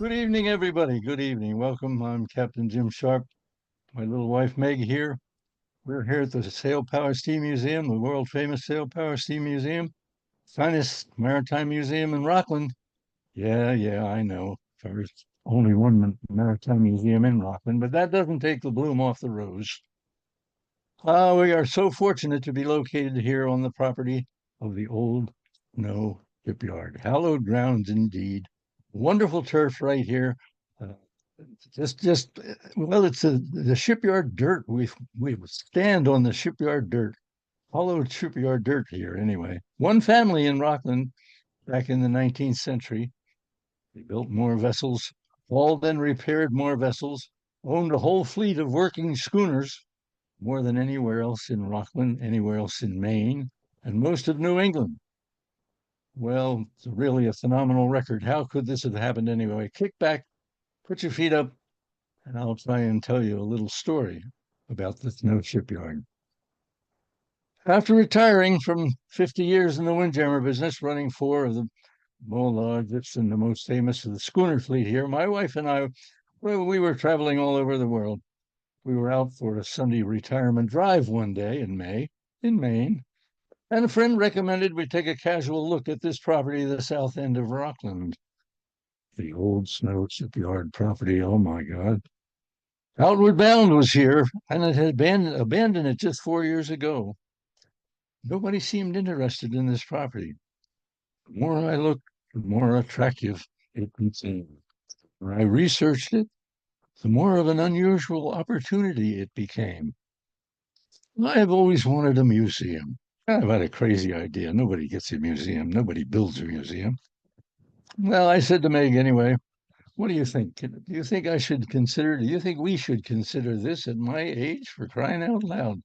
Good evening, everybody. Good evening. Welcome. I'm Captain Jim Sharp. My little wife Meg here. We're here at the Sail Power Steam Museum, the world famous Sail Power Steam Museum, finest maritime museum in Rockland. Yeah, I know. There's only one maritime museum in Rockland, but that doesn't take the bloom off the rose. We are so fortunate to be located here on the property of the old Snow Shipyard. Hallowed grounds indeed. Wonderful turf right here. Uh, well, it's the shipyard dirt. We stand on the shipyard dirt, hollowed shipyard dirt here anyway. One family in Rockland back in the 19th century. They built more vessels, hauled and repaired more vessels, owned a whole fleet of working schooners, more than anywhere else in Rockland, anywhere else in Maine, and most of New England. Well, it's really a phenomenal record. How could this have happened anyway? Kick back, put your feet up, and I'll try and tell you a little story about the Snow Shipyard. After retiring from 50 years in the windjammer business, running four of the largest and the most famous of the schooner fleet here, my wife and I, well, we were traveling all over the world. We were out for a Sunday retirement drive one day in May in Maine, and a friend recommended we take a casual look at this property at the south end of Rockland. The old Snow Shipyard property, oh my God. Outward Bound was here, and it had abandoned it just 4 years ago. Nobody seemed interested in this property. The more I looked, the more attractive it became. When I researched it, the more of an unusual opportunity it became. I have always wanted a museum. Kind of had a crazy idea. Nobody gets a museum. Nobody builds a museum. Well, I said to Meg anyway, what do you think? Do you think do you think we should consider this at my age, for crying out loud?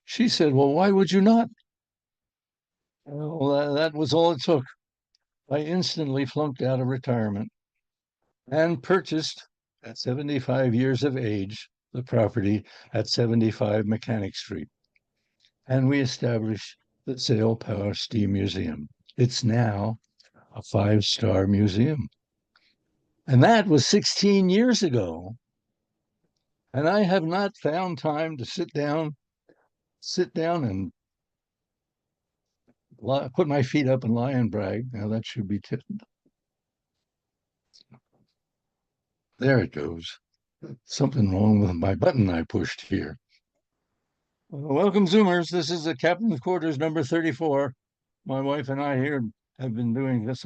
She said, well, why would you not? Well, that was all it took. I instantly flunked out of retirement and purchased at 75 years of age the property at 75 Mechanic Street. And we established the Sail Power Steam Museum. It's now a five-star museum. And that was 16 years ago. And I have not found time to sit down and put my feet up and lie and brag. Now that should be tipped. There it goes. Something wrong with my button I pushed here. Welcome, Zoomers. This is the Captain's Quarters number 34. My wife and I here have been doing this.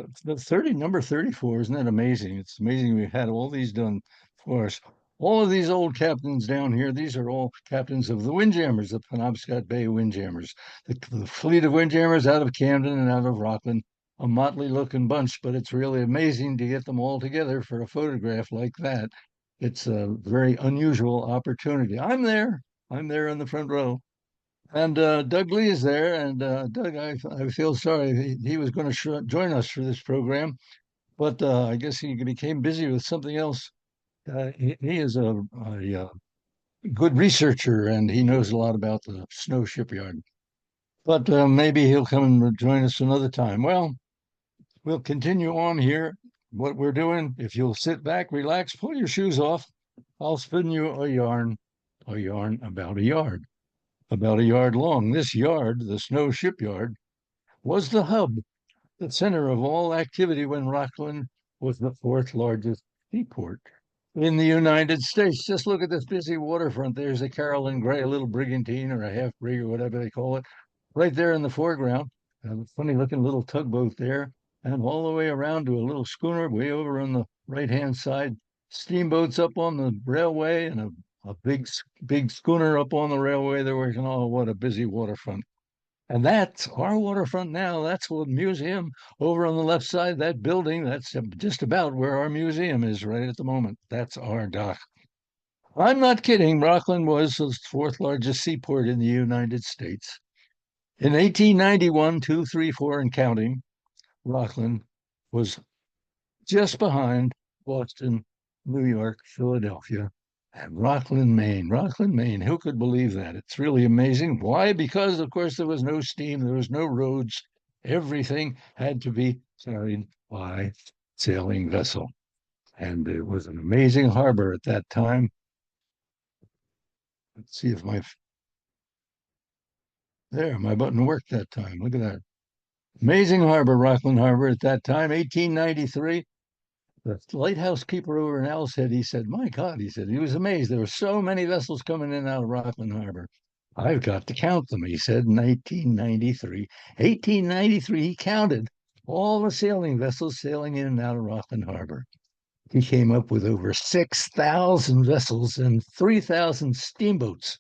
Number 34, isn't that amazing? It's amazing we've had all these done for us. All of these old captains down here, these are all captains of the Windjammers, the Penobscot Bay Windjammers. The fleet of Windjammers out of Camden and out of Rockland, a motley looking bunch, but it's really amazing to get them all together for a photograph like that. It's a very unusual opportunity. I'm there in the front row. And Doug Lee is there. And Doug, I feel sorry. He was going to join us for this program, but I guess he became busy with something else. He is a good researcher, and he knows a lot about the Snow Shipyard. But maybe he'll come and join us another time. Well, we'll continue on here. What we're doing, if you'll sit back, relax, pull your shoes off, I'll spin you a yarn about a yard long. This yard, the Snow Shipyard, was the hub, the center of all activity when Rockland was the fourth largest seaport in the United States. Just look at this busy waterfront. There's a Carolyn Gray, a little brigantine or a half brig or whatever they call it, right there in the foreground. A funny looking little tugboat there, and all the way around to a little schooner way over on the right-hand side. Steamboats up on the railway and a big schooner up on the railway. They're working. Oh, what a busy waterfront. And that's our waterfront now. That's what museum over on the left side, that building, that's just about where our museum is right at the moment. That's our dock. I'm not kidding. Rockland was the fourth largest seaport in the United States. In 1891, 2, 3, 4, and counting, Rockland was just behind Boston, New York, Philadelphia, and Rockland, Maine. Rockland, Maine. Who could believe that? It's really amazing. Why? Because, of course, there was no steam, there was no roads. Everything had to be carried by sailing vessel. And it was an amazing harbor at that time. Let's see if my button worked that time. Look at that. Amazing harbor, Rockland Harbor at that time, 1893. The lighthouse keeper over in Owl's Head, he said, my God, he said, he was amazed. There were so many vessels coming in and out of Rockland Harbor. I've got to count them, he said in 1893. 1893, he counted all the sailing vessels sailing in and out of Rockland Harbor. He came up with over 6,000 vessels and 3,000 steamboats.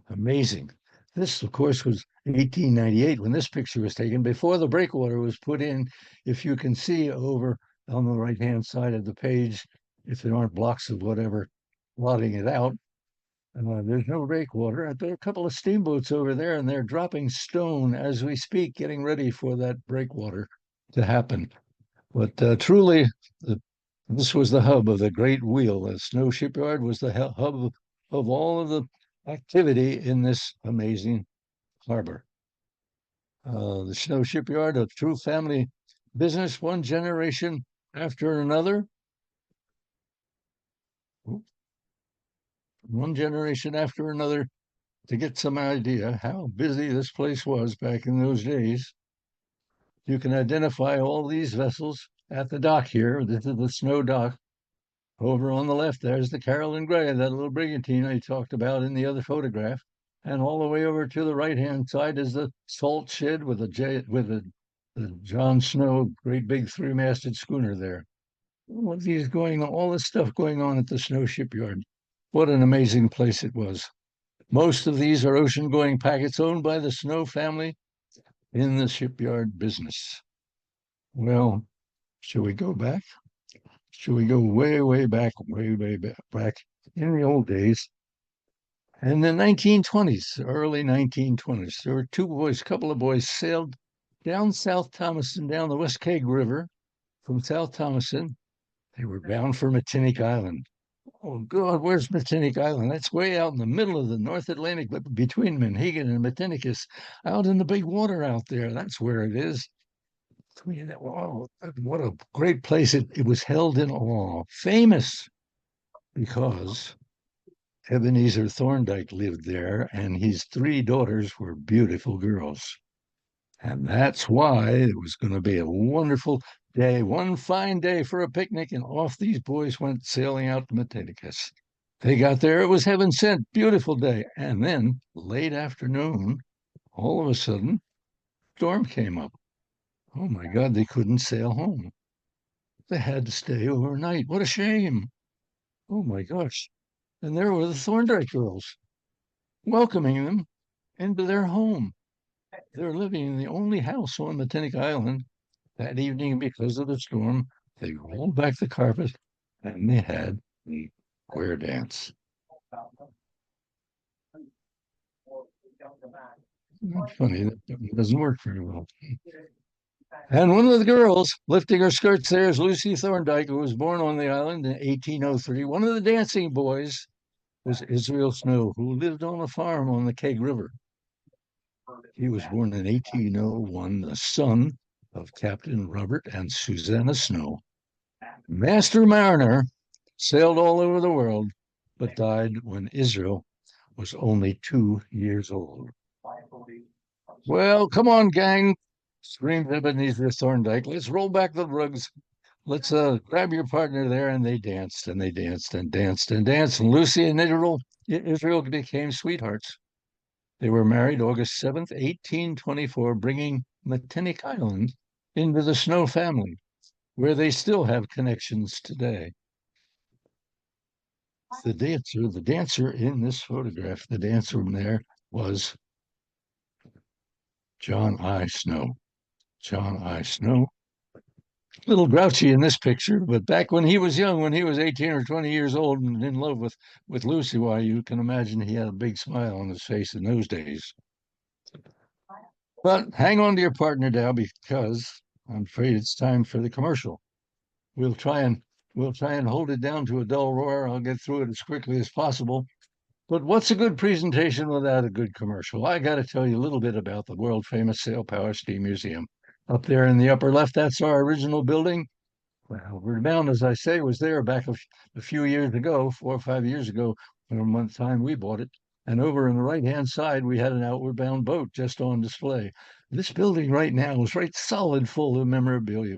Amazing. This, of course, was 1898 when this picture was taken, before the breakwater was put in. If you can see over on the right-hand side of the page, if there aren't blocks of whatever blotting it out, there's no breakwater. There are a couple of steamboats over there, and they're dropping stone as we speak, getting ready for that breakwater to happen. But truly, this was the hub of the great wheel. The Snow Shipyard was the hub of all of the activity in this amazing harbor. The Snow Shipyard, a true family business, one generation after another. One generation after another, to get some idea how busy this place was back in those days. You can identify all these vessels at the dock here. This is the Snow dock. Over on the left, there's the Carolyn Gray, that little brigantine I talked about in the other photograph. And all the way over to the right-hand side is the salt shed with the John Snow, great big three-masted schooner there. All this stuff going on at the Snow Shipyard. What an amazing place it was. Most of these are ocean-going packets owned by the Snow family in the shipyard business. Well, shall we go back? Should we go way, way back, back in the old days? In the 1920s, early 1920s, there were a couple of boys sailed down South Thomaston, down the West Keg River from South Thomaston. They were bound for Matinic Island. Oh, God, where's Matinic Island? That's way out in the middle of the North Atlantic, but between Manhegan and Matinicus, out in the big water out there. That's where it is. Wow, what a great place. It was held in awe. Famous because Ebenezer Thorndike lived there, and his three daughters were beautiful girls. And that's why it was going to be a wonderful day, one fine day for a picnic, and off these boys went sailing out to Matinicus. They got there, it was heaven sent, beautiful day. And then late afternoon, all of a sudden, storm came up. Oh my God, they couldn't sail home. They had to stay overnight. What a shame. Oh my gosh. And there were the Thorndike girls welcoming them into their home. They're living in the only house on Matinic Island. That evening, because of the storm, they rolled back the carpet and they had the square dance. Not funny, that doesn't work very well. And one of the girls lifting her skirts there is Lucy Thorndike, who was born on the island in 1803. One of the dancing boys was Israel Snow, who lived on a farm on the Keg River. He was born in 1801, the son of Captain Robert and Susanna Snow. Master mariner, sailed all over the world, but died when Israel was only 2 years old. Well, come on, gang, screamed Ebenezer Thorndike. Let's roll back the rugs. Let's grab your partner there. And they danced and they danced and danced and danced. And Lucy and Israel became sweethearts. They were married August 7th, 1824, bringing Matinic Island into the Snow family, where they still have connections today. The dancer in this photograph, the dancer there was John I. Snow. John I. Snow, a little grouchy in this picture, but back when he was young, when he was 18 or 20 years old and in love with Lucy, why, you can imagine he had a big smile on his face in those days. But hang on to your partner now, because I'm afraid it's time for the commercial. We'll try and hold it down to a dull roar. I'll get through it as quickly as possible. But what's a good presentation without a good commercial? I got to tell you a little bit about the world famous Sail Power Steam Museum. Up there in the upper left, that's our original building. Well, we're bound, as I say, was there back a few years ago, 4 or 5 years ago, from one time we bought it. And over on the right-hand side, we had an outward bound boat just on display. This building right now is right solid full of memorabilia.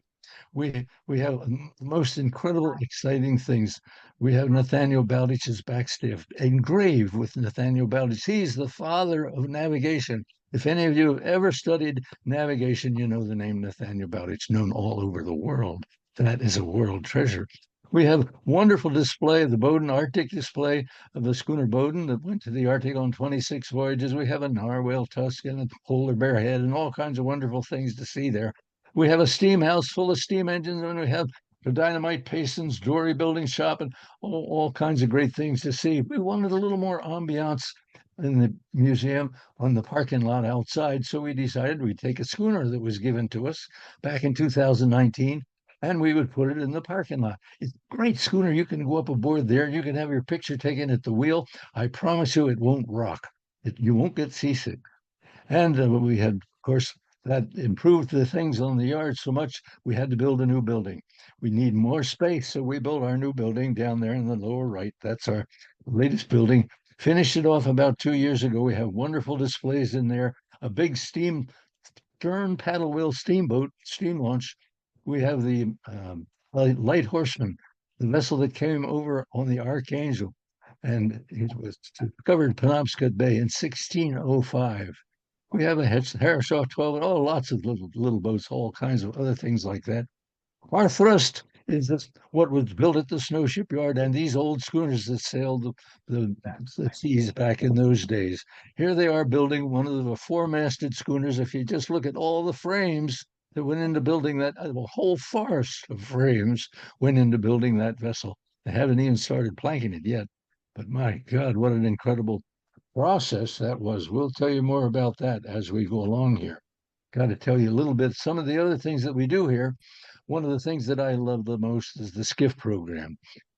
We have the most incredible, exciting things. We have Nathaniel Bowditch's backstaff engraved with Nathaniel Bowditch. He's the father of navigation. If any of you have ever studied navigation, you know the name Nathaniel Bowditch, known all over the world. That is a world treasure. We have wonderful display of the Bowden Arctic display of the schooner Bowden that went to the Arctic on 26 voyages. We have a narwhal tusk and a polar bear head and all kinds of wonderful things to see there. We have a steam house full of steam engines, and we have the dynamite pistons, jewelry building shop, and all kinds of great things to see. We wanted a little more ambiance in the museum on the parking lot outside, so we decided we'd take a schooner that was given to us back in 2019 and we would put it in the parking lot. It's a great schooner. You can go up aboard there. You can have your picture taken at the wheel. I promise you, it won't rock. You won't get seasick. And we had, of course, that improved the things on the yard so much we had to build a new building. We need more space, so we built our new building down there in the lower right. That's our latest building. Finished it off about 2 years ago. We have wonderful displays in there, a big steam stern paddle wheel steamboat, steam launch. We have the Light Horseman, the vessel that came over on the Archangel, and it was discovered Penobscot Bay in 1605. We have a Harrishaw 12 and all lots of little boats, all kinds of other things like that. Our thrust is this, what was built at the Snow Shipyard and these old schooners that sailed the seas back in those days. Here they are building one of the four-masted schooners. If you just look at all the frames that went into building that, a whole forest of frames went into building that vessel. They haven't even started planking it yet. But my God, what an incredible process that was. We'll tell you more about that as we go along here. Got to tell you a little bit some of the other things that we do here. One of the things that I love the most is the skiff program.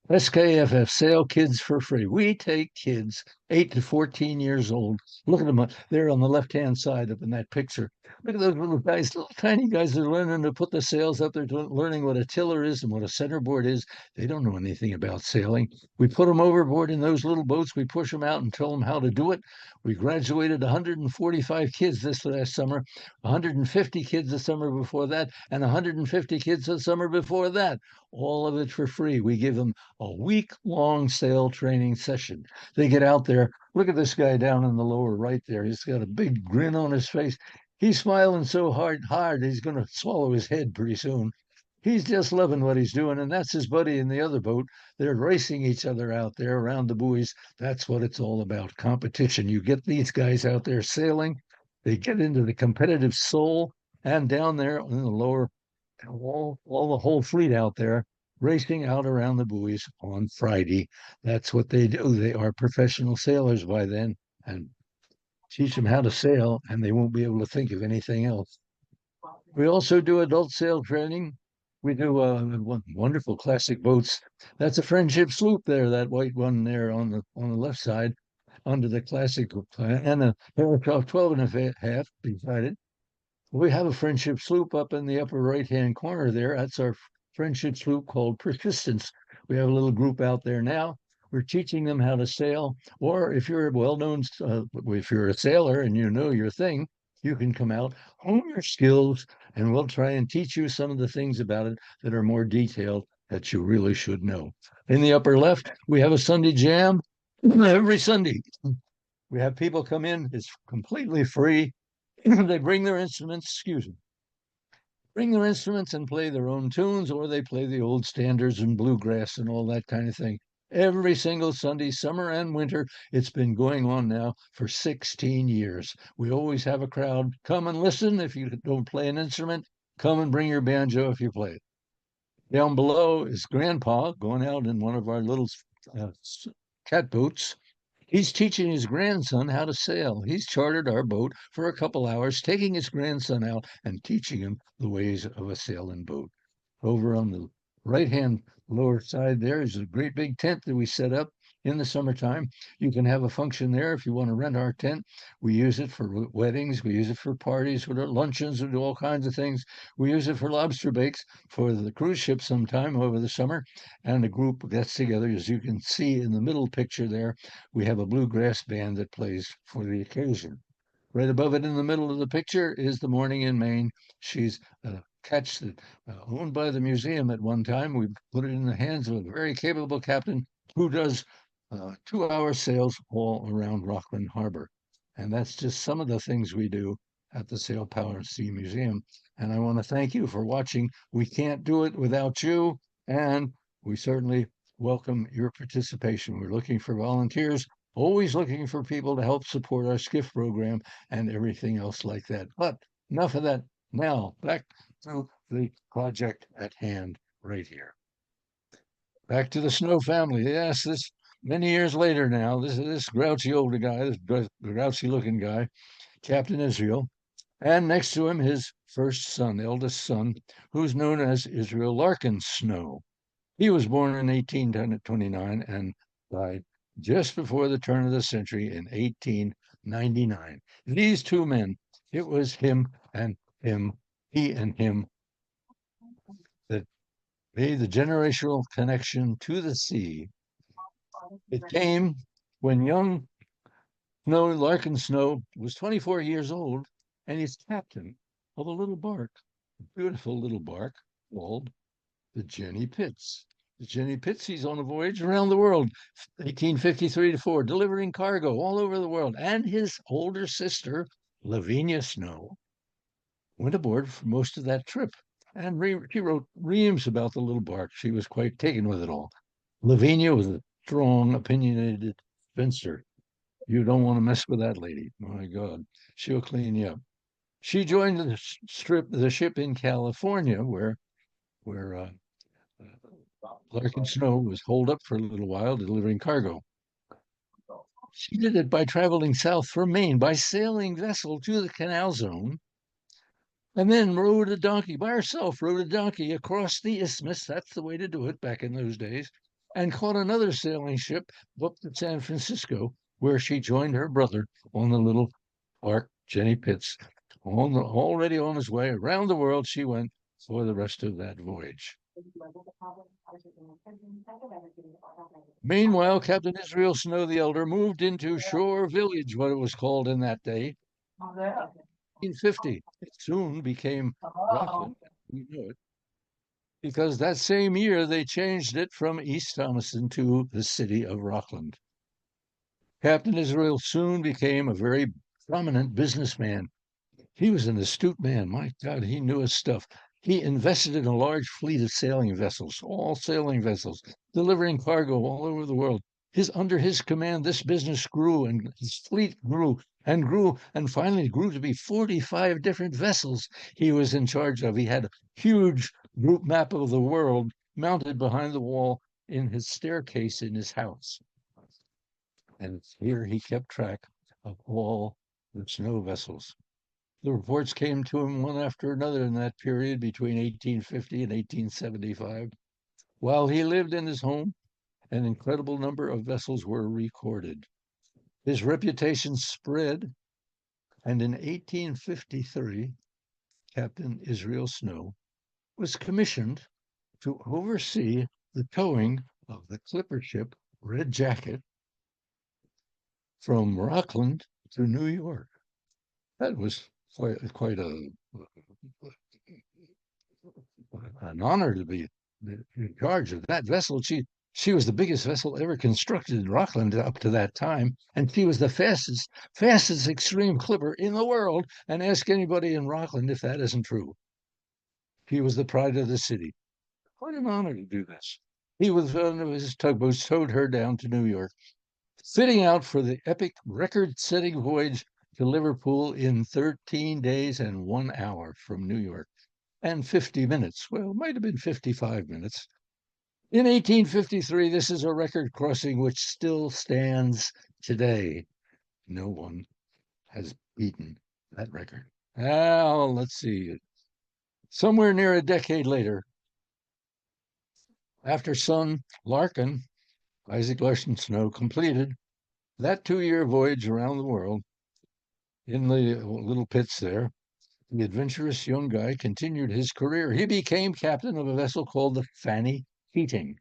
SKFF, Sail Kids for Free. We take kids 8 to 14 years old. Look at them there on the left-hand side up in that picture. Look at those little guys, little tiny guys that are learning to put the sails up. They're learning what a tiller is and what a centerboard is. They don't know anything about sailing. We put them overboard in those little boats. We push them out and tell them how to do it. We graduated 145 kids this last summer, 150 kids the summer before that, and 150 kids the summer before that. All of it for free. We give them a week-long sail training session. They get out there. Look at this guy down in the lower right there. He's got a big grin on his face. He's smiling so hard, he's going to swallow his head pretty soon. He's just loving what he's doing, and that's his buddy in the other boat. They're racing each other out there around the buoys. That's what it's all about, competition. You get these guys out there sailing, they get into the competitive soul, and down there in the lower, all the whole fleet out there racing out around the buoys on Friday. That's what they do. They are professional sailors by then, and teach them how to sail, and they won't be able to think of anything else. We also do adult sail training. We do wonderful classic boats. That's a Friendship sloop there, that white one there on the left side, under the classic, and a Paragraph 12 and a half beside it. We have a Friendship sloop up in the upper right-hand corner there. That's our Friendship sloop called Persistence. We have a little group out there now. We're teaching them how to sail, or if you're a well-known, if you're a sailor and you know your thing, you can come out, hone your skills, and we'll try and teach you some of the things about it that are more detailed that you really should know. In the upper left, we have a Sunday jam every Sunday. We have people come in. It's completely free. They bring their instruments, bring their instruments and play their own tunes, or they play the old standards and bluegrass and all that kind of thing. Every single Sunday, summer and winter, it's been going on now for 16 years. We always have a crowd. Come and listen if you don't play an instrument. Come and bring your banjo if you play it. Down below is Grandpa going out in one of our little uh, catboats. He's teaching his grandson how to sail. He's chartered our boat for a couple hours, taking his grandson out and teaching him the ways of a sailing boat. Over on the right-hand lower side there is a great big tent that we set up. in the summertime. You can have a function there if you want to rent our tent. We use it for weddings. We use it for parties, for luncheons, we do all kinds of things. We use it for lobster bakes for the cruise ship sometime over the summer. And the group gets together, as you can see in the middle picture there. We have a bluegrass band that plays for the occasion. Right above it in the middle of the picture is the Morning in Maine. She's a catch that owned by the museum at one time. We put it in the hands of a very capable captain who does 2-hour sails all around Rockland Harbor. And that's just some of the things we do at the Sail Power Sea Museum. And I want to thank you for watching. We can't do it without you, and we certainly welcome your participation. We're looking for volunteers, always looking for people to help support our skiff program and everything else like that. But enough of that. Now, back to the project at hand right here. Back to the Snow family. Yes, this many years later now, this grouchy older guy, this grouchy looking guy, Captain Israel, and next to him his first son, eldest son, who's known as Israel Larkin Snow. He was born in 1829 and died just before the turn of the century in 1899. These two men, it was him and him, he and him, that made the generational connection to the sea. It came when young Larkin Snow was 24 years old, and he's captain of a little bark, a beautiful little bark called the Jenny Pitts. The Jenny Pitts, he's on a voyage around the world, 1853 to 4, delivering cargo all over the world. And his older sister, Lavinia Snow, went aboard for most of that trip. And she wrote reams about the little bark. She was quite taken with it all. Lavinia was a strong, opinionated spinster. You don't want to mess with that lady. My God, she'll clean you up. She joined the ship in California, where Larkin Snow was holed up for a little while delivering cargo. She did it by traveling south from Maine by sailing vessel to the canal zone, and then rode a donkey by herself, rode a donkey across the isthmus. That's the way to do it back in those days, and caught another sailing ship up to San Francisco, where she joined her brother on the little bark, Jenny Pitts. Already on his way around the world, she went for the rest of that voyage. Meanwhile, Captain Israel Snow the Elder moved into Shore Village, what it was called in that day, 1850. It soon became Rockland, we know it, because that same year they changed it from East Thomaston to the city of Rockland. Captain Israel soon became a very prominent businessman. He was an astute man. My God, he knew his stuff. He invested in a large fleet of sailing vessels, all sailing vessels, delivering cargo all over the world. Under his command, this business grew, and his fleet grew and grew, and finally grew to be 45 different vessels he was in charge of. He had a huge group map of the world mounted behind the wall in his staircase in his house. And here he kept track of all the snow vessels. The reports came to him one after another in that period between 1850 and 1875. While he lived in his home, an incredible number of vessels were recorded. His reputation spread, and in 1853, Captain Israel Snow was commissioned to oversee the towing of the clipper ship Red Jacket from Rockland to New York. That was quite an honor to be in charge of that vessel. She was the biggest vessel ever constructed in Rockland up to that time, and she was the fastest extreme clipper in the world. And ask anybody in Rockland if that isn't true. He was the pride of the city. Quite an honor to do this. He, with one of his tugboats, towed her down to New York, fitting out for the epic record-setting voyage to Liverpool in 13 days and 1 hour from New York, and 50 minutes. Well, it might have been 55 minutes. In 1853, this is a record crossing which still stands today. No one has beaten that record. Now, let's see. Somewhere near a decade later, after son Larkin Isaac Larson Snow completed that 2-year voyage around the world in the little pits there. The adventurous young guy continued his career. He became captain of a vessel called the Fanny Keating.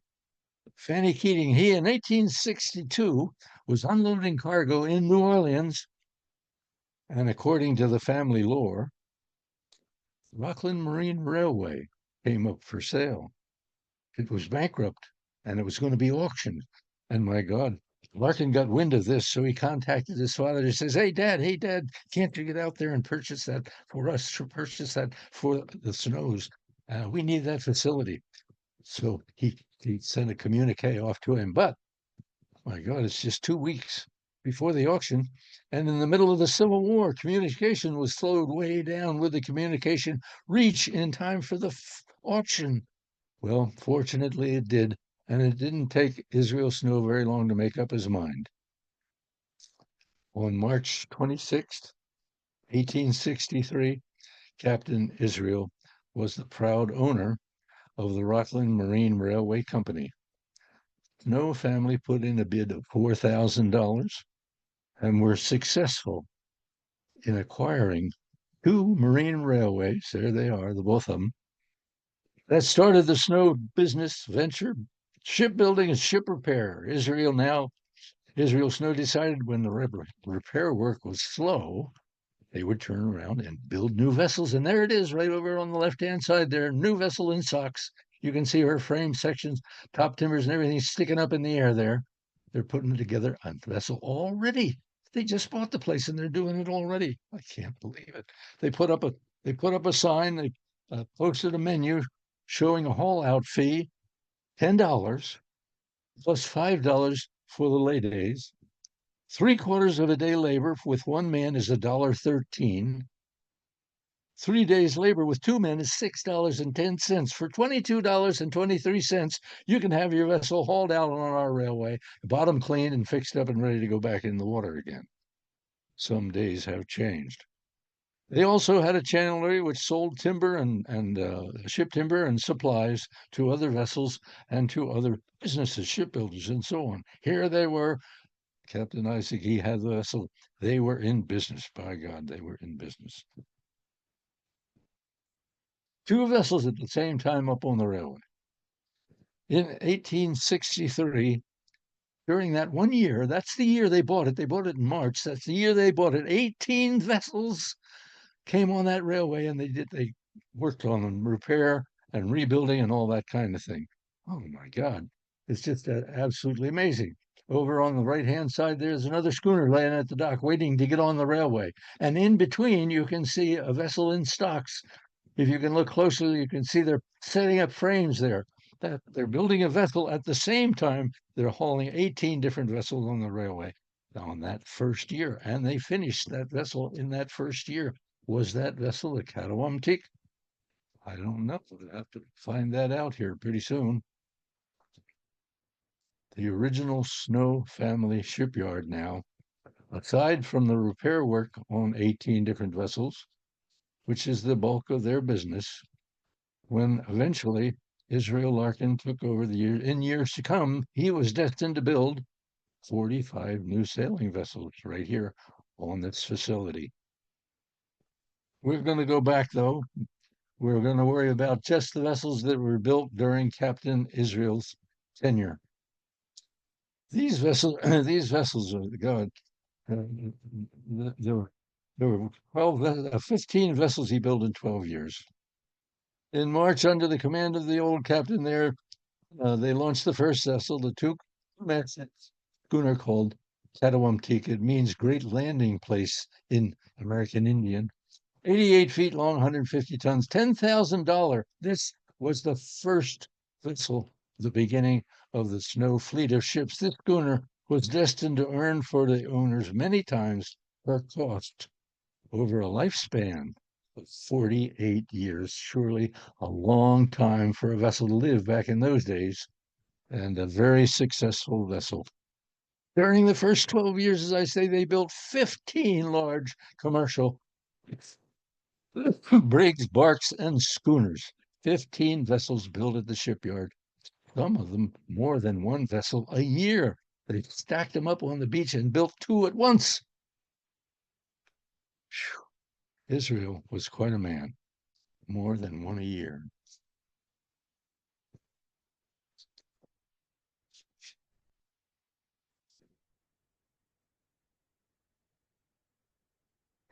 Fanny Keating, he in 1862 was unloading cargo in New Orleans, and according to the family lore, Rockland Marine Railway came up for sale. It was bankrupt, and it was going to be auctioned. And my God, Larkin got wind of this, so he contacted his father. He says, hey, Dad, can't you get out there and purchase that for us, to purchase that for the Snows? We need that facility. So he sent a communique off to him. But my God, it's just 2 weeks before the auction. And in the middle of the Civil War, communication was slowed way down. Would the communication reach in time for the auction? Well, fortunately it did. And it didn't take Israel Snow very long to make up his mind. On March 26th, 1863, Captain Israel was the proud owner of the Rockland Marine Railway Company. Snow family put in a bid of $4,000 and were successful in acquiring 2 marine railways. There they are, the both of them. That started the Snow business venture, shipbuilding and ship repair. Israel Snow decided when the repair work was slow, they would turn around and build new vessels. And there it is, right over on the left-hand side there, new vessel in socks. You can see her frame sections, top timbers, and everything sticking up in the air there. They're putting together a vessel already. They just bought the place and they're doing it already. I can't believe it. They put up a sign. They posted a menu showing a haul-out fee, $10 plus $5 for the lay days. 3/4 of a day labor with 1 man is $1.13. 3 days labor with 2 men is $6.10. For $22.23, you can have your vessel hauled out on our railway, bottom cleaned and fixed up and ready to go back in the water again. Some days have changed. They also had a chandlery which sold timber and ship timber and supplies to other vessels and to other businesses, shipbuilders and so on. Here they were. Captain Isaac, he had the vessel. They were in business. By God, they were in business. 2 vessels at the same time up on the railway. In 1863, during that 1 year, that's the year they bought it. They bought it in March. That's the year they bought it. 18 vessels came on that railway, and they worked on them, repair and rebuilding and all that kind of thing. Oh my God, it's just absolutely amazing. Over on the right-hand side, there's another schooner laying at the dock waiting to get on the railway. And in between, you can see a vessel in stocks. If you can look closely, you can see they're setting up frames there. That they're building a vessel at the same time they're hauling 18 different vessels on the railway on that first year. And they finished that vessel in that first year. Was that vessel the Capt? I don't know. We'll have to find that out here pretty soon. The original Snow family shipyard now, aside from the repair work on 18 different vessels, which is the bulk of their business, when eventually Israel Larkin took over in years to come, he was destined to build 45 new sailing vessels right here on this facility. We're going to go back, though. We're going to worry about just the vessels that were built during Captain Israel's tenure. These vessels, God, there were 15 vessels he built in 12 years. In March, under the command of the old captain there, they launched the first vessel, the two-mast schooner called Capt. It means great landing place in American Indian. 88 feet long, 150 tons, $10,000. This was the first vessel, the beginning of the Snow fleet of ships. This schooner was destined to earn for the owners many times her cost over a lifespan of 48 years. Surely a long time for a vessel to live back in those days, and a very successful vessel. During the first 12 years, as I say, they built 15 large commercial brigs, barks, and schooners. 15 vessels built at the shipyard. some of them more than one vessel a year. They stacked them up on the beach and built two at once. Whew. Israel was quite a man, more than one a year.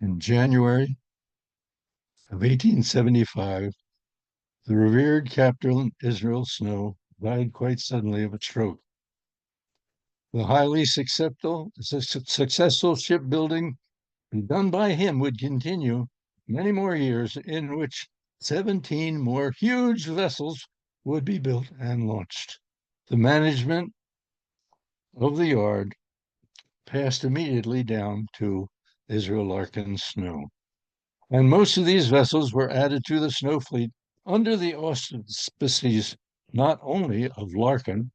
In January of 1875, the revered Captain Israel Snow died quite suddenly of a stroke. The highly successful shipbuilding done by him would continue many more years, in which 17 more huge vessels would be built and launched. The management of the yard passed immediately down to Israel Larkin Snow. And most of these vessels were added to the Snow fleet under the auspices not only of Larkin,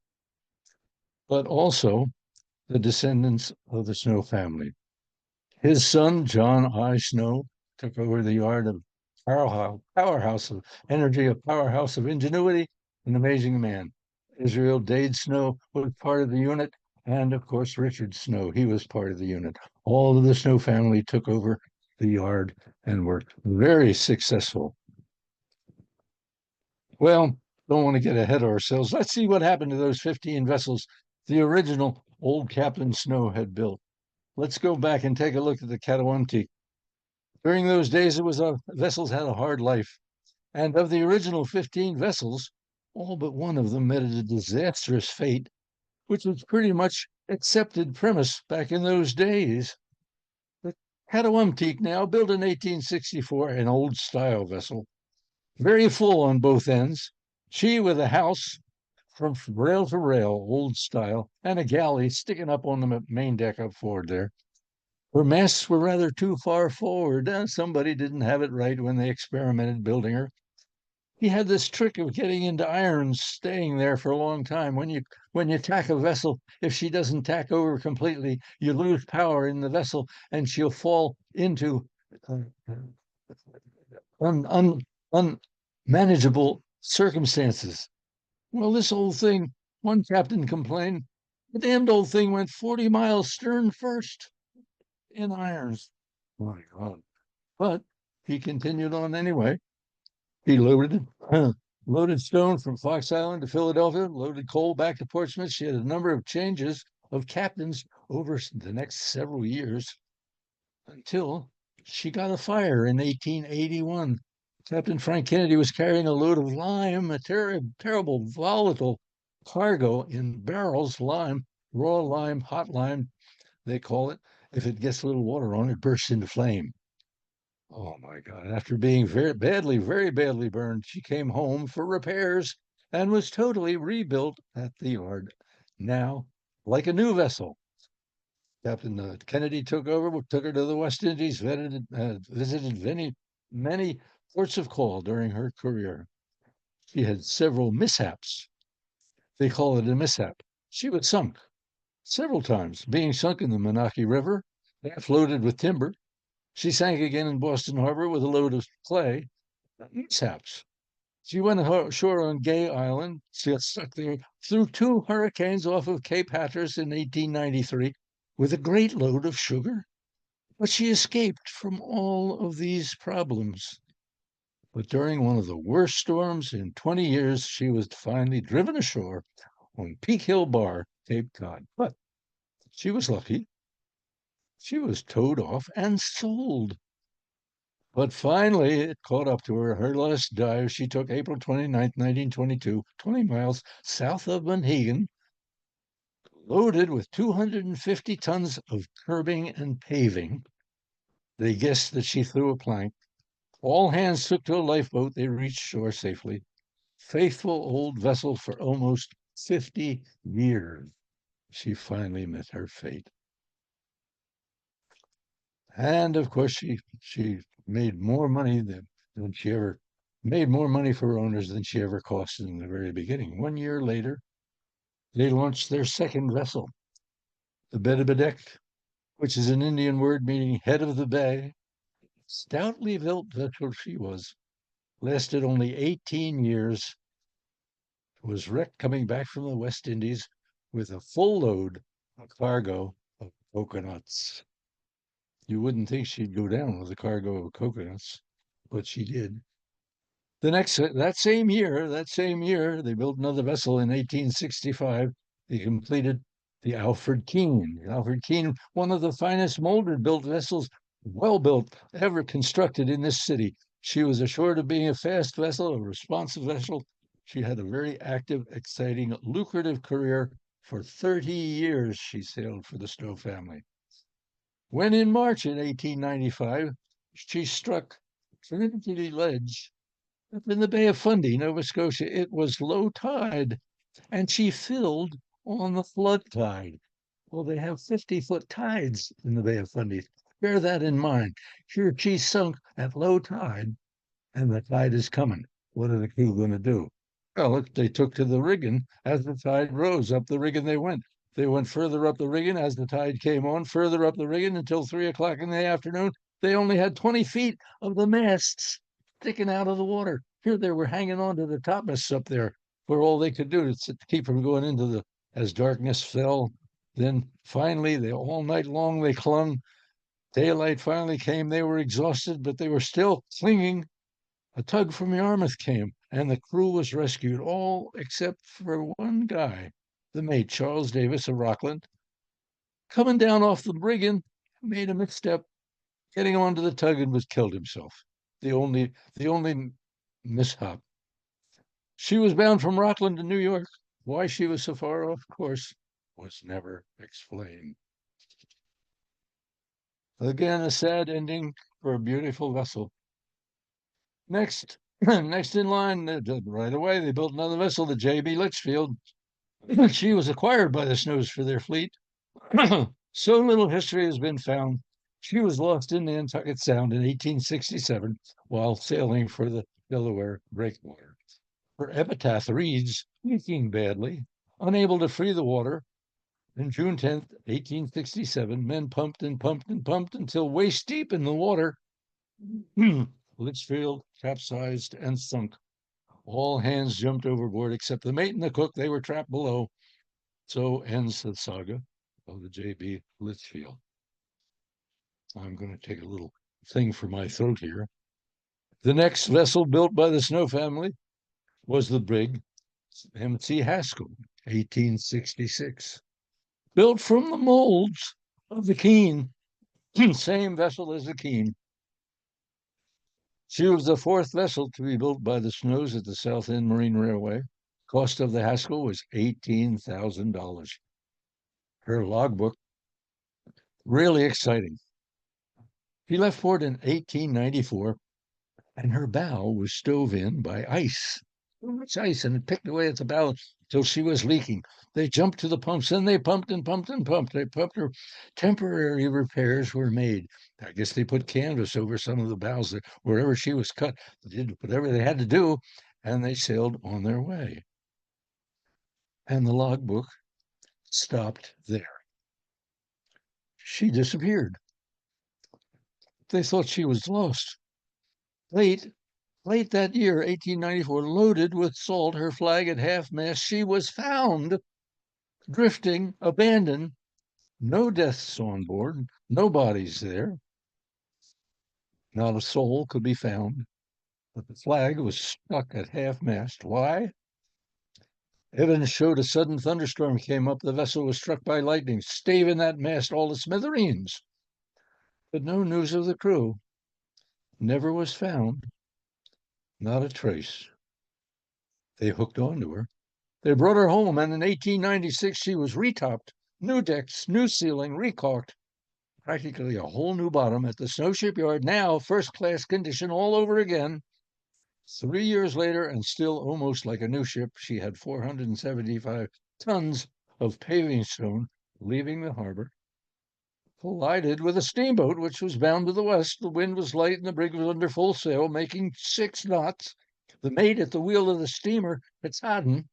but also the descendants of the Snow family. His son, John I. Snow, took over the yard of powerhouse of energy, a powerhouse of ingenuity, an amazing man. Israel Dade Snow was part of the unit, and of course, Richard Snow, he was part of the unit. All of the Snow family took over the yard and were very successful. Well, don't want to get ahead of ourselves. Let's see what happened to those 15 vessels the original old Captain Snow had built. Let's go back and take a look at the Capt. During those days, vessels had a hard life, and of the original 15 vessels, all but one of them met a disastrous fate, which was pretty much accepted premise back in those days. The Capt now built in 1864, an old style vessel, very full on both ends. She with a house from rail to rail, old style, and a galley sticking up on the main deck up forward there. Her masts were rather too far forward. Somebody didn't have it right when they experimented building her. He had this trick of getting into irons, staying there for a long time. When you tack a vessel, if she doesn't tack over completely, you lose power in the vessel, and she'll fall into uh, un, unmanageable circumstances. Well, this old thing, one captain complained, the damned old thing went 40 miles stern first in irons. My God. But he continued on anyway. He loaded stone from Fox Island to Philadelphia, loaded coal back to Portsmouth. She had a number of changes of captains over the next several years until she got a fire in 1881. Captain Frank Kennedy was carrying a load of lime, a terrible, volatile cargo in barrels, lime, raw lime, hot lime, they call it. If it gets a little water on it, bursts into flame. Oh my God. After being very badly burned, she came home for repairs and was totally rebuilt at the yard. Now, like a new vessel. Captain Kennedy took over, took her to the West Indies, visited many ports of call during her career. She had several mishaps. They call it a mishap. She was sunk several times, being sunk in the Monocacy River, half loaded with timber. She sank again in Boston Harbor with a load of clay. Mishaps. She went ashore on Gay Island. She got stuck there through two hurricanes off of Cape Hatteras in 1893 with a great load of sugar. But she escaped from all of these problems. But during one of the worst storms in 20 years, she was finally driven ashore on Peak Hill Bar, Cape Cod. But she was lucky. She was towed off and sold. But finally, it caught up to her. Her last dive she took April 29th, 1922, 20 miles south of Monhegan, loaded with 250 tons of curbing and paving. They guessed that she threw a plank. All hands took to a lifeboat. They reached shore safely. Faithful old vessel for almost 50 years. She finally met her fate. And of course, she made more money than she ever made more money for owners than she ever cost in the very beginning. 1 year later, they launched their second vessel, the Bedabedek, which is an Indian word meaning head of the bay. Stoutly built vessel she was, lasted only 18 years, was wrecked coming back from the West Indies with a full load of cargo of coconuts. You wouldn't think she'd go down with a cargo of coconuts, but she did. That same year, they built another vessel in 1865. They completed the Alfred Keene. The Alfred Keene, one of the finest molded built vessels, well built, ever constructed in this city. She was assured of being a fast vessel, a responsive vessel. She had a very active, exciting, lucrative career. For 30 years, she sailed for the Snow family. When in March in 1895, she struck Trinity Ledge up in the Bay of Fundy, Nova Scotia. It was low tide, and she filled on the flood tide. Well, they have 50-foot tides in the Bay of Fundy. Bear that in mind. Here she sunk at low tide, and the tide is coming. What are the crew going to do? Well, they took to the rigging as the tide rose. Up the rigging they went. They went further up the rigging as the tide came on, further up the rigging until 3 o'clock in the afternoon. They only had 20 feet of the masts sticking out of the water. Here they were hanging on to the topmasts up there for all they could do to keep from going into the, as darkness fell. Then finally, they all night long they clung. Daylight finally came. They were exhausted, but they were still clinging. A tug from Yarmouth came, and the crew was rescued, all except for one guy, the mate, Charles Davis of Rockland, coming down off the rigging, made a misstep, getting onto the tug and was killed himself. The only mishap. She was bound from Rockland to New York. Why she was so far off course was never explained. Again, a sad ending for a beautiful vessel. Next, next in line, right away, they built another vessel, the J.B. Litchfield. She was acquired by the Snows for their fleet. So little history has been found. She was lost in Nantucket Sound in 1867 while sailing for the Delaware breakwater. Her epitaph reads, leaking badly, unable to free the water. On June 10th, 1867, men pumped and pumped and pumped until waist deep in the water. Litchfield capsized and sunk. All hands jumped overboard except the mate and the cook. They were trapped below. So ends the saga of the J.B. Litchfield. I'm going to take a little thing for my throat here. The next vessel built by the Snow family was the brig M.C. Haskell, 1866. Built from the molds of the Keene, same vessel as the Keene. She was the fourth vessel to be built by the Snows at the South End Marine Railway. Cost of the Haskell was $18,000. Her logbook, really exciting. She left port in 1894, and her bow was stove in by ice. So much ice, and it picked away at the bow till she was leaking. They jumped to the pumps, and they pumped and pumped and pumped. They pumped her. Temporary repairs were made. I guess they put canvas over some of the bows wherever she was cut. They did whatever they had to do, and they sailed on their way. And the logbook stopped there. She disappeared. They thought she was lost. Late that year, 1894, loaded with salt, her flag at half-mast, she was found drifting, abandoned. No deaths on board, no bodies there. Not a soul could be found, but the flag was stuck at half-mast. Why? Evidence showed a sudden thunderstorm came up. The vessel was struck by lightning, staving that mast all to smithereens. But no news of the crew. Never was found. Not a trace. They hooked onto her. They brought her home, and in 1896 she was retopped, new decks, new ceiling, recaulked, practically a whole new bottom at the Snow Shipyard, now first-class condition all over again. 3 years later, and still almost like a new ship, she had 475 tons of paving stone leaving the harbor. Collided with a steamboat, which was bound to the west. The wind was light, and the brig was under full sail, making 6 knots. The mate at the wheel of the steamer, Katahdin,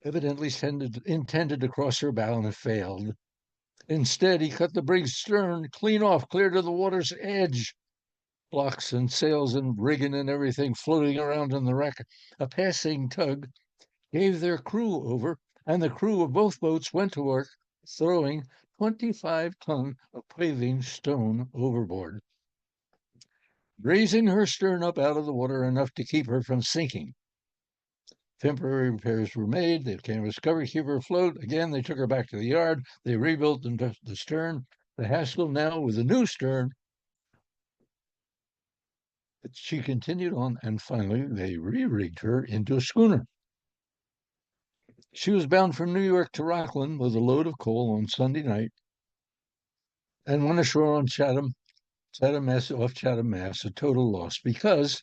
evidently intended to cross her bow and failed. Instead, he cut the brig's stern clean off, clear to the water's edge. Blocks and sails and rigging and everything floating around in the wreck. A passing tug gave their crew over, and the crew of both boats went to work throwing 25 tons of paving stone overboard, raising her stern up out of the water enough to keep her from sinking. Temporary repairs were made. They canvas cover, keep her afloat. Again, they took her back to the yard. They rebuilt the stern. The Haskell now with a new stern. But she continued on, and finally they re-rigged her into a schooner. She was bound from New York to Rockland with a load of coal on Sunday night and went ashore on Chatham, off Chatham, Mass, a total loss because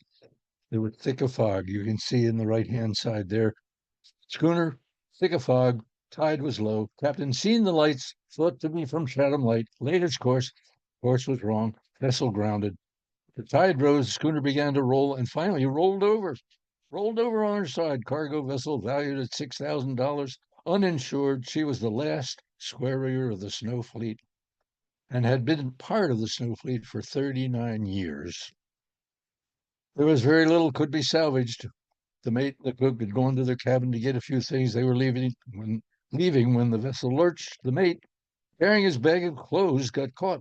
there was thick of fog. You can see in the right-hand side there. Schooner, thick of fog, tide was low. Captain seen the lights, thought to be from Chatham Light, laid its course. Course was wrong. Vessel grounded. The tide rose, the schooner began to roll, and finally rolled over. Rolled over on her side. Cargo vessel valued at $6,000. Uninsured, she was the last square rigger of the Snow Fleet and had been part of the Snow Fleet for 39 years. There was very little could be salvaged. The mate and the cook had gone to their cabin to get a few things. They were leaving when the vessel lurched. The mate, carrying his bag of clothes, got caught.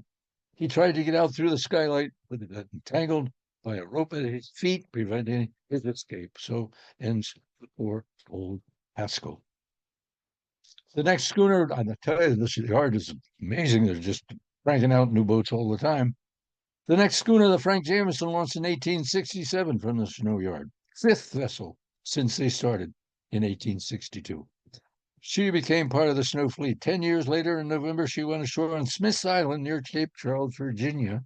He tried to get out through the skylight, but it got entangled by a rope at his feet, preventing his escape. So ends the poor old Haskell. The next schooner, I tell you, this yard is amazing. They're just cranking out new boats all the time. The next schooner, the Frank Jameson, launched in 1867 from the Snow Yard. Fifth vessel since they started in 1862. She became part of the Snow Fleet. 10 years later, in November, she went ashore on Smith's Island near Cape Charles, Virginia,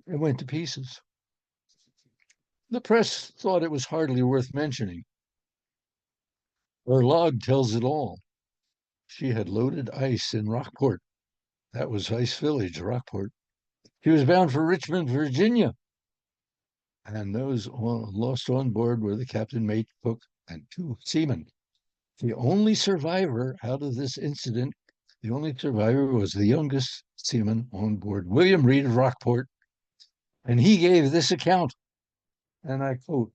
and went to pieces. The press thought it was hardly worth mentioning. Her log tells it all. She had loaded ice in Rockport. That was Ice Village, Rockport. She was bound for Richmond, Virginia. And those lost on board were the captain, mate, cook, and 2 seamen. The only survivor out of this incident, the only survivor was the youngest seaman on board, William Reed of Rockport. And he gave this account, and I quote,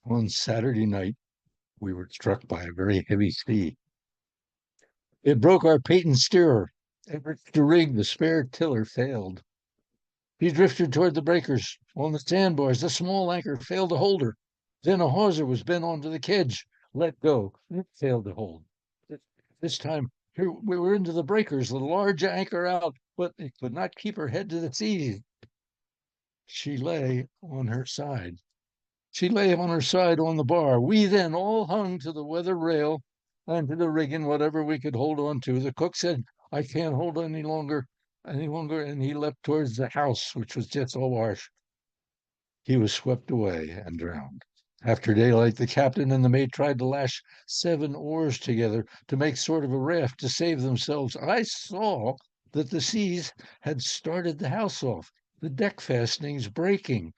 "On Saturday night, we were struck by a very heavy sea. It broke our patent steerer. Efforts to rig the spare tiller failed. He drifted toward the breakers. On the sandbars, the small anchor failed to hold her. Then a hawser was bent onto the kedge. Let go. It failed to hold. This time, here we were into the breakers, the large anchor out, but it could not keep her head to the sea. She lay on her side. She lay on her side on the bar. We then all hung to the weather rail and to the rigging, whatever we could hold on to. The cook said, I can't hold any longer, and he leapt towards the house, which was just awash. He was swept away and drowned. After daylight, the captain and the mate tried to lash 7 oars together to make sort of a raft to save themselves. I saw that the seas had started the house off, the deck fastenings breaking.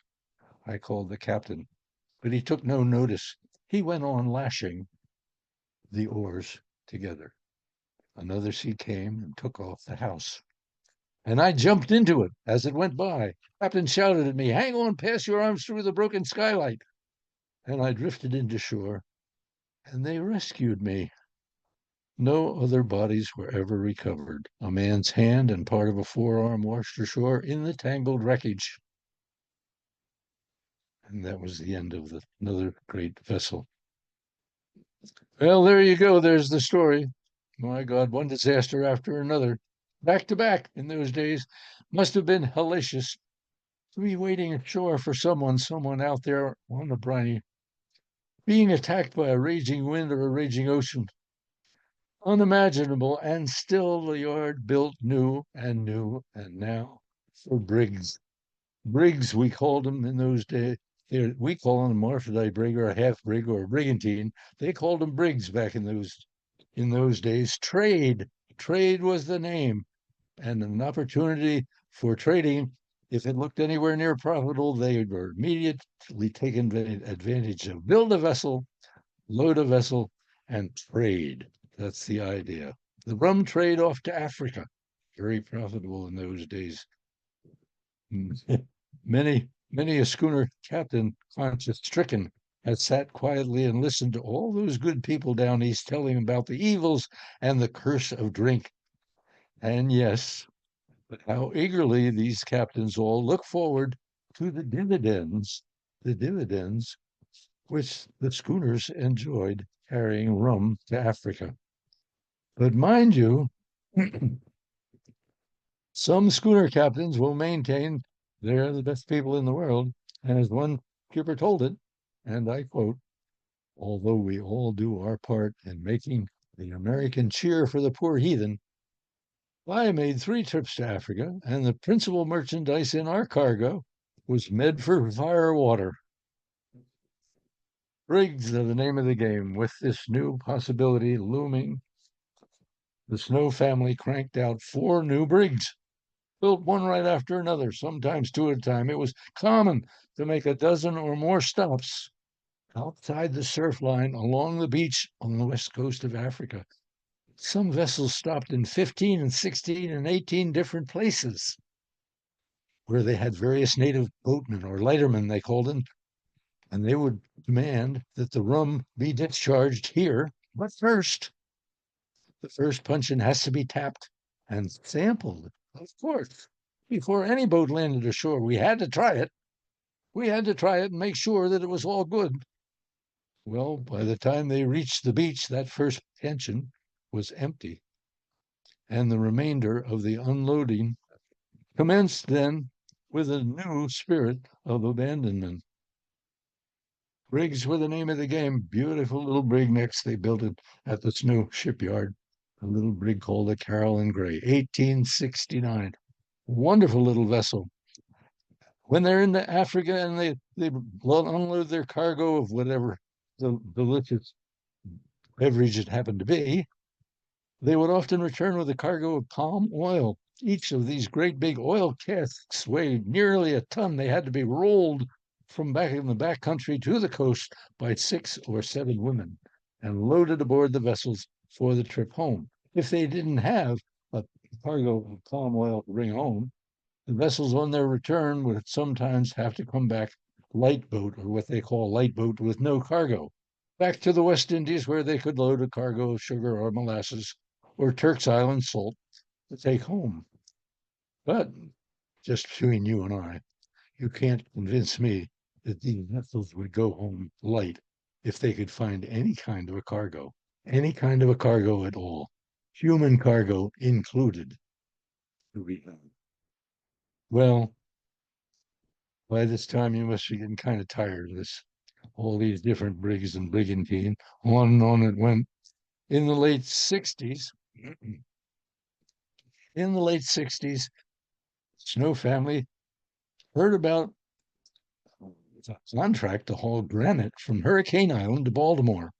I called the captain, but he took no notice. He went on lashing the oars together. Another sea came and took off the house, and I jumped into it as it went by. Captain shouted at me, hang on, pass your arms through the broken skylight. And I drifted into shore, and they rescued me. No other bodies were ever recovered. A man's hand and part of a forearm washed ashore in the tangled wreckage. And that was the end of another great vessel. Well, there you go. There's the story. My God, one disaster after another, back to back in those days. Must have been hellacious to be waiting ashore for someone out there on the briny, being attacked by a raging wind or a raging ocean. Unimaginable, and still the yard built new, and now for brigs. Brigs, we called them in those days. We call them a hermaphrodite brig or a half brig or a brigantine. They called them brigs back in those days. Trade was the name, and an opportunity for trading. If it looked anywhere near profitable, they were immediately taken advantage of. Build a vessel, load a vessel, and trade. That's the idea. The rum trade off to Africa, very profitable in those days. Many a schooner captain conscience stricken had sat quietly and listened to all those good people down east telling about the evils and the curse of drink. And yes, but how eagerly these captains all look forward to the dividends which the schooners enjoyed carrying rum to Africa. But mind you, some schooner captains will maintain they're the best people in the world. And as one skipper told it, and I quote, although we all do our part in making the American cheer for the poor heathen, I made 3 trips to Africa, and the principal merchandise in our cargo was made for fire water. Brigs are the name of the game. With this new possibility looming, the Snow family cranked out 4 new brigs, built one right after another, sometimes 2 at a time. It was common to make a dozen or more stops outside the surf line along the beach on the west coast of Africa. Some vessels stopped in 15 and 16 and 18 different places where they had various native boatmen or lightermen, they called them, and they would demand that the rum be discharged here. But first, the first puncheon has to be tapped and sampled, of course. Before any boat landed ashore, we had to try it. We had to try it and make sure that it was all good. Well, by the time they reached the beach, that first puncheon was empty, and the remainder of the unloading commenced then with a new spirit of abandonment. Brigs were the name of the game. Beautiful little brig next. They built it at the Snow Shipyard, a little brig called the Carolyn Gray, 1869. Wonderful little vessel. When they're into Africa and they unload their cargo of whatever the delicious beverage it happened to be, they would often return with a cargo of palm oil. Each of these great big oil casks weighed nearly a ton. They had to be rolled from back in the back country to the coast by 6 or 7 women and loaded aboard the vessels for the trip home. If they didn't have a cargo of palm oil to bring home, the vessels on their return would sometimes have to come back light boat, or what they call light boat, with no cargo, back to the West Indies where they could load a cargo of sugar or molasses or Turk's Island salt to take home. But just between you and I, you can't convince me that these vessels would go home light if they could find any kind of a cargo, any kind of a cargo at all, human cargo included. Well, by this time you must be getting kind of tired of this, all these different brigs and brigantine. On and on it went. In the late 60s, in the late 60s, Snow family heard about a contract to haul granite from Hurricane Island to Baltimore.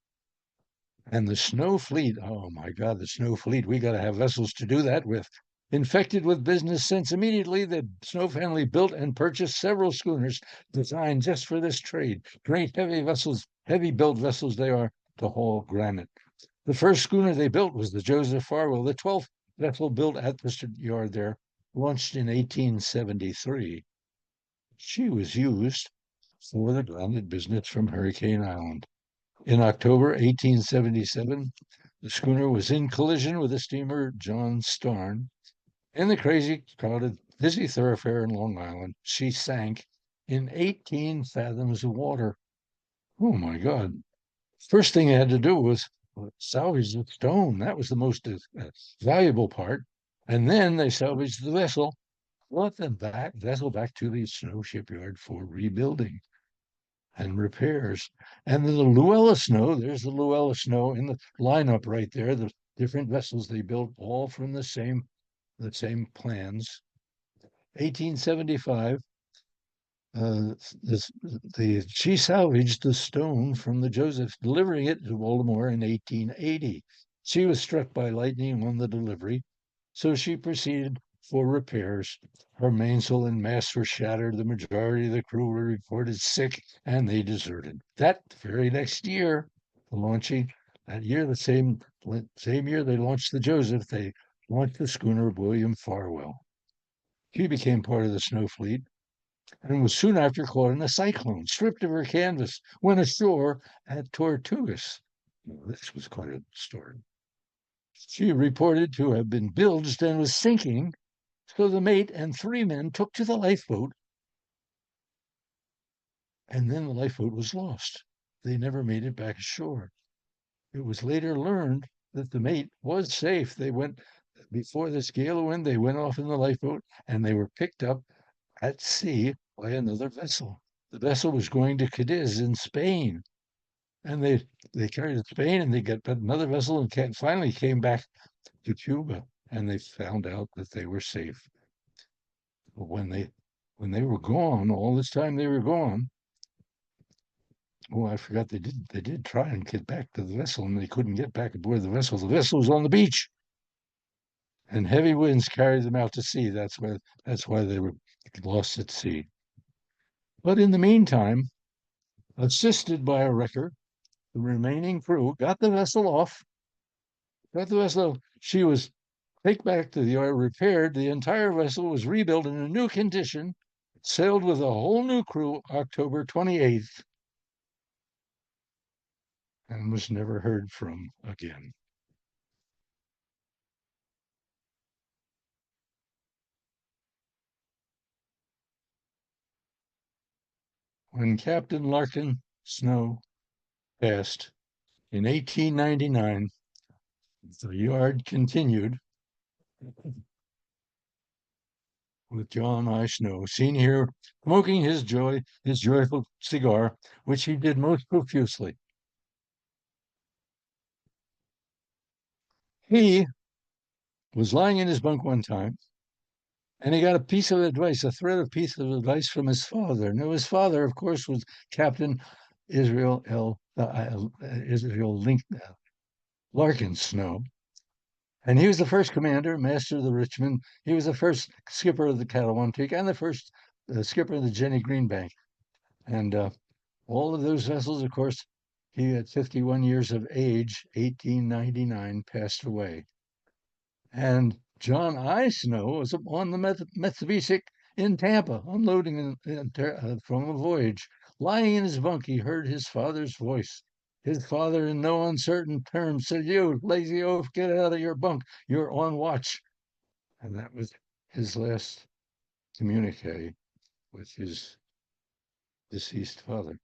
And the Snow fleet, oh my God, the Snow fleet, we got to have vessels to do that with. Infected with business sense, immediately the Snow family built and purchased several schooners designed just for this trade. Great heavy vessels, heavy built vessels they are to haul granite. The first schooner they built was the Joseph Farwell, the 12th vessel built at the shipyard there, launched in 1873. She was used for the granite business from Hurricane Island. In October 1877, the schooner was in collision with the steamer John Starn. In the crazy, crowded, busy thoroughfare in Long Island, she sank in 18 fathoms of water. Oh my God. First thing they had to do was salvage the stone. That was the most valuable part. And then they salvaged the vessel, brought the vessel back to the Snow shipyard for rebuilding and repairs. And then the Luella Snow, there's the Luella Snow in the lineup right there, the different vessels they built, all from the same plans. 1875, she salvaged the stone from the Joseph, delivering it to Baltimore in 1880. She was struck by lightning on the delivery, so she proceeded for repairs. Her mainsail and masts were shattered. The majority of the crew were reported sick, and they deserted. That very next year, the launching, that year, the same year they launched the Joseph, they launched the schooner William Farwell. She became part of the Snow fleet. and was soon after caught in a cyclone, stripped of her canvas, went ashore at Tortugas. Well, this was quite a story. She reported to have been bilged and was sinking, so the mate and 3 men took to the lifeboat, and then the lifeboat was lost. They never made it back ashore. It was later learned that the mate was safe. They went before this gale of wind, they went off in the lifeboat and they were picked up at sea by another vessel. The vessel was going to Cadiz in Spain. And they carried it to Spain and they got another vessel and finally came back to Cuba and they found out that they were safe. But when they were gone, all this time they were gone, oh, I forgot they did try and get back to the vessel and they couldn't get back aboard the vessel. The vessel was on the beach. And heavy winds carried them out to sea. That's why they were lost at sea. But in the meantime, assisted by a wrecker, the remaining crew got the vessel off. Got the vessel. She was taken back to the yard, repaired. The entire vessel was rebuilt in a new condition, sailed with a whole new crew October 28th, and was never heard from again. When Captain Larkin Snow passed in 1899, the yard continued with John I. Snow, seen here smoking his joyful cigar, which he did most profusely. He was lying in his bunk one time, and he got a piece of advice, a piece of advice from his father. Now, his father, of course, was Captain Israel Larkin Snow. And he was the first commander, master of the Richmond. He was the first skipper of the Catawampic and the first skipper of the Jenny Greenbank. And all of those vessels, of course, he at 51 years of age, 1899, passed away. And John I. Snow was on the Methodist in Tampa, unloading from a voyage. Lying in his bunk, he heard his father's voice. His father, in no uncertain terms, said, "You lazy oaf, get out of your bunk. You're on watch." And that was his last communique with his deceased father.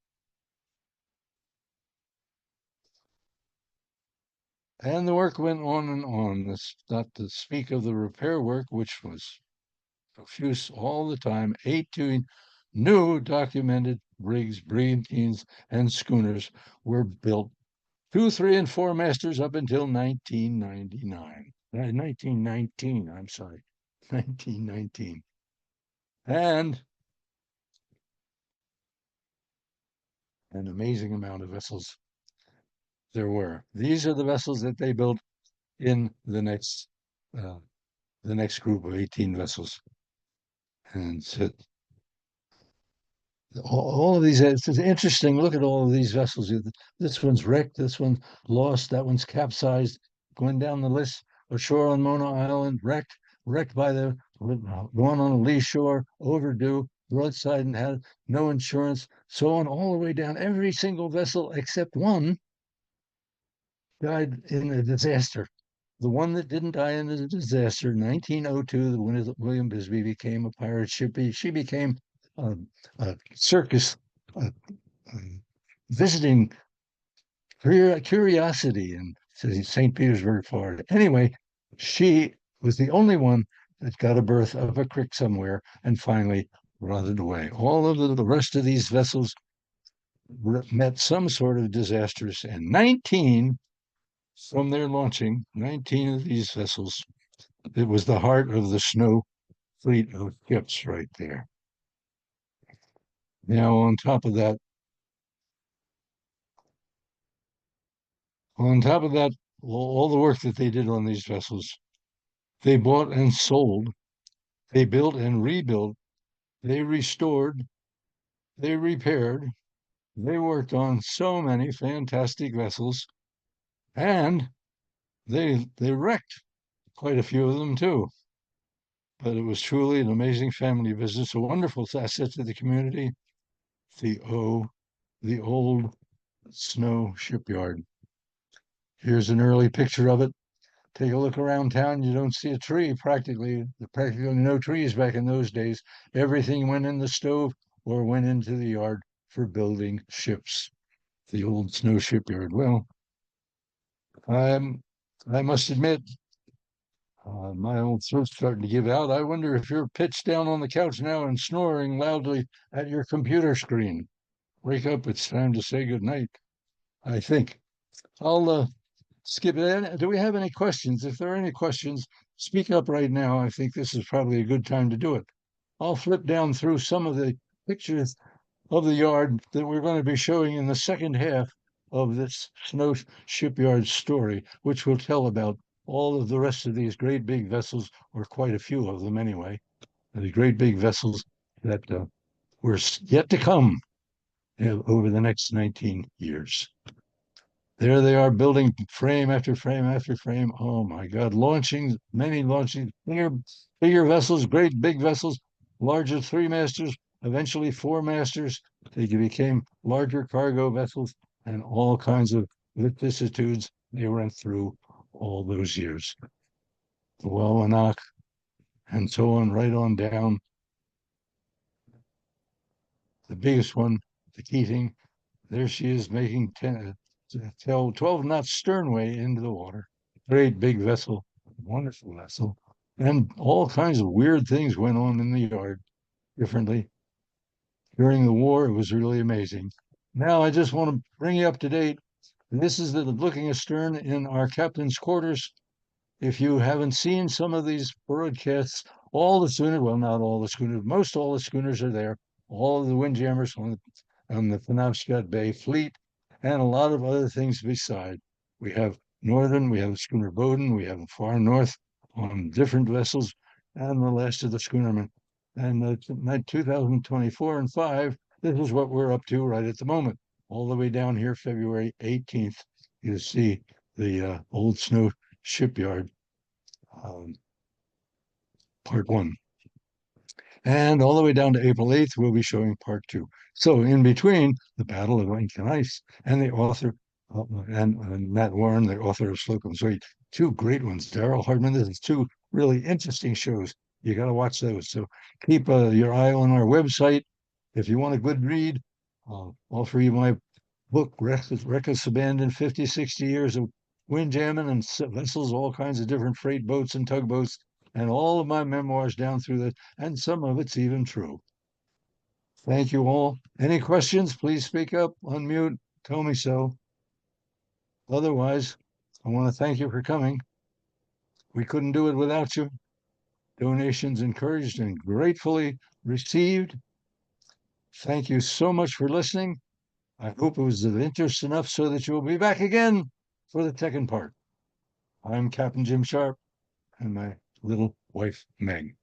And the work went on and on. That's not to speak of the repair work, which was profuse all the time. 18 new documented brigs, brigantines, and schooners were built. 2, 3, and 4 masters up until 1999. 1919, I'm sorry. 1919. And an amazing amount of vessels there were. These are the vessels that they built in uh, the next group of 18 vessels. And so all of these, it's interesting. Look at all of these vessels. This one's wrecked. This one's lost. That one's capsized. Going down the list, ashore on Mona Island, wrecked by the gone on a lee shore, overdue, broadside and had no insurance, so on all the way down. Every single vessel except one died in a disaster. The one that didn't die in the disaster, 1902, the William Bisbee became a pirate ship. She became a circus, uh, visiting curiosity in St. Petersburg, Florida. Anyway, she was the only one that got a berth of a creek somewhere and finally rotted away. All of the rest of these vessels met some sort of disasters, and 19 from their launching, 19 of these vessels, it was the heart of the Snow fleet of ships right there. Now, on top of that, all the work that they did on these vessels, they bought and sold, they built and rebuilt, they restored, they repaired, they worked on so many fantastic vessels, and they wrecked quite a few of them too. but it was truly an amazing family business, a wonderful asset to the community. The the old Snow Shipyard. Here's an early picture of it. Take a look around town. You don't see a tree practically. Practically no trees back in those days. Everything went in the stove or went into the yard for building ships. The old Snow Shipyard. Well, I'm, I must admit, my old throat's starting to give out. I wonder if you're pitched down on the couch now and snoring loudly at your computer screen. Wake up, it's time to say goodnight, I think. I'll skip it. Do we have any questions? If there are any questions, speak up right now. I think this is probably a good time to do it. I'll flip down through some of the pictures of the yard that we're going to be showing in the second half of this Snow Shipyard story, which will tell about all of the rest of these great big vessels, or quite a few of them anyway, the great big vessels that were yet to come over the next 19 years. There they are building frame after frame after frame. Oh my God, many launching, bigger vessels, great big vessels, larger three masters, eventually four masters. They became larger cargo vessels and all kinds of vicissitudes they went through all those years. The Wawanock and so on, right on down. The biggest one, the Keating, there she is making 12 knots sternway into the water. Great big vessel, wonderful vessel. And all kinds of weird things went on in the yard differently. During the war, it was really amazing. Now, I just want to bring you up to date. This is looking astern in our captain's quarters. If you haven't seen some of these broadcasts, all the schooners, well, not all the schooners, most all the schooners are there. All of the windjammers on the Penobscot Bay fleet, and a lot of other things beside. We have Northern, we have schooner Bowden, we have Far North on different vessels, and the last of the schoonermen. And 2024 and 5, this is what we're up to right at the moment. All the way down here, February 18th, you see the old Snow Shipyard, part 1. And all the way down to April 8th, we'll be showing part 2. So in between, the Battle of Ink and Ice and the author, and Matt Warren, the author of Slocum's Wait, two great ones. Darrell Hardman, this is two really interesting shows. You got to watch those. So keep your eye on our website. If you want a good read, I'll offer you my book, Records Abandoned 50, 60 Years of Windjamming and Vessels, all kinds of different freight boats and tugboats, and all of my memoirs down through that, and some of it's even true. Thank you all. Any questions? Please speak up, unmute, tell me so. Otherwise, I want to thank you for coming. We couldn't do it without you. Donations encouraged and gratefully received. Thank you so much for listening. I hope it was of interest enough so that you'll be back again for the second part. I'm Captain Jim Sharp and my little wife, Meg.